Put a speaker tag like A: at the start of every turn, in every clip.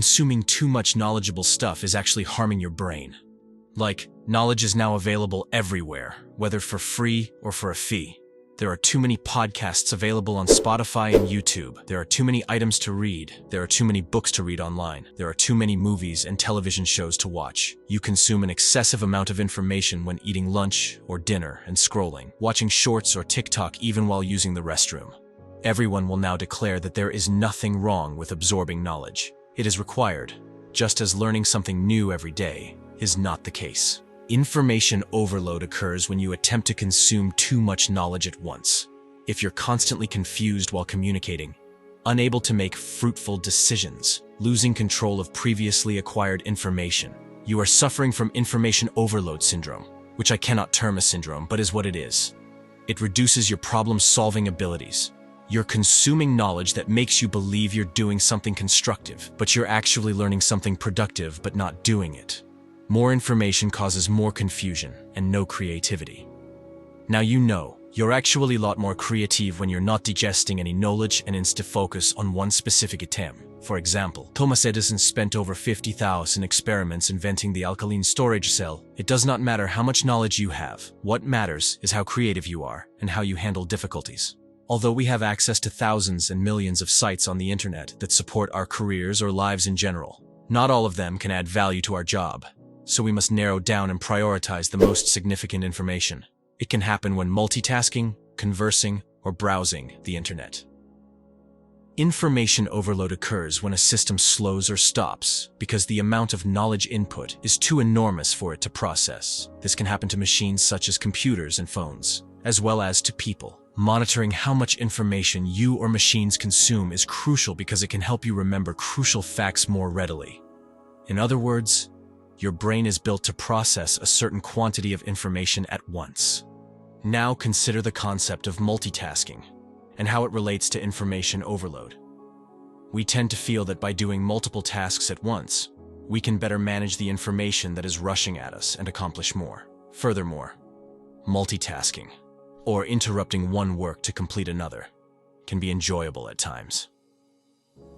A: consuming too much knowledgeable stuff is actually harming your brain. Like, knowledge is now available everywhere, whether for free or for a fee. There are too many podcasts available on Spotify and YouTube. There are too many items to read. There are too many books to read online. There are too many movies and television shows to watch. You consume an excessive amount of information when eating lunch or dinner and scrolling, watching shorts or TikTok even while using the restroom. Everyone will now declare that there is nothing wrong with absorbing knowledge. It is required, just as learning something new every day is not the case. Information overload occurs when you attempt to consume too much knowledge at once. If you're constantly confused while communicating, unable to make fruitful decisions, losing control of previously acquired information, you are suffering from information overload syndrome, which I cannot term a syndrome, but is what it is. It reduces your problem-solving abilities. You're consuming knowledge that makes you believe you're doing something constructive, but you're actually learning something productive but not doing it. More information causes more confusion and no creativity. Now you know, you're actually a lot more creative when you're not digesting any knowledge and instead focus on one specific item. For example, Thomas Edison spent over 50,000 experiments inventing the alkaline storage cell. It does not matter how much knowledge you have. What matters is how creative you are and how you handle difficulties. Although we have access to thousands and millions of sites on the internet that support our careers or lives in general, not all of them can add value to our job. So we must narrow down and prioritize the most significant information. It can happen when multitasking, conversing, or browsing the internet. Information overload occurs when a system slows or stops because the amount of knowledge input is too enormous for it to process. This can happen to machines such as computers and phones, as well as to people. Monitoring how much information you or machines consume is crucial because it can help you remember crucial facts more readily. In other words, your brain is built to process a certain quantity of information at once. Now consider the concept of multitasking and how it relates to information overload. We tend to feel that by doing multiple tasks at once, we can better manage the information that is rushing at us and accomplish more. Furthermore, multitasking, or interrupting one work to complete another, can be enjoyable at times.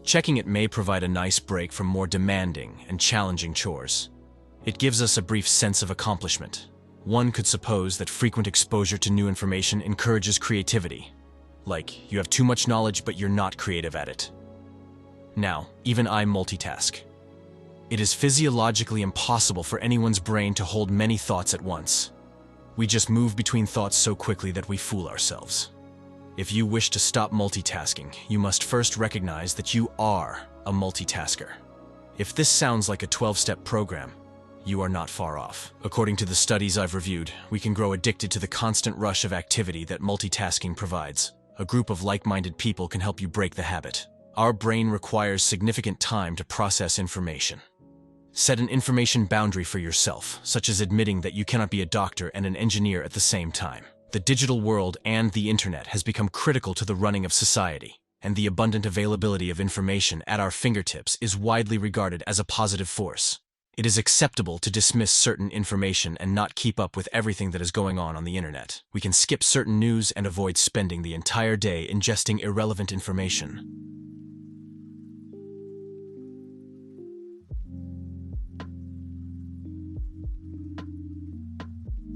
A: Checking it may provide a nice break from more demanding and challenging chores. It gives us a brief sense of accomplishment. One could suppose that frequent exposure to new information encourages creativity. Like, you have too much knowledge but you're not creative at it. Now, even I multitask. It is physiologically impossible for anyone's brain to hold many thoughts at once. We just move between thoughts so quickly that we fool ourselves. If you wish to stop multitasking, you must first recognize that you are a multitasker. If this sounds like a 12-step program, you are not far off. According to the studies I've reviewed, we can grow addicted to the constant rush of activity that multitasking provides. A group of like-minded people can help you break the habit. Our brain requires significant time to process information. Set an information boundary for yourself, such as admitting that you cannot be a doctor and an engineer at the same time. The digital world and the internet has become critical to the running of society, and the abundant availability of information at our fingertips is widely regarded as a positive force. It is acceptable to dismiss certain information and not keep up with everything that is going on the internet. We can skip certain news and avoid spending the entire day ingesting irrelevant information.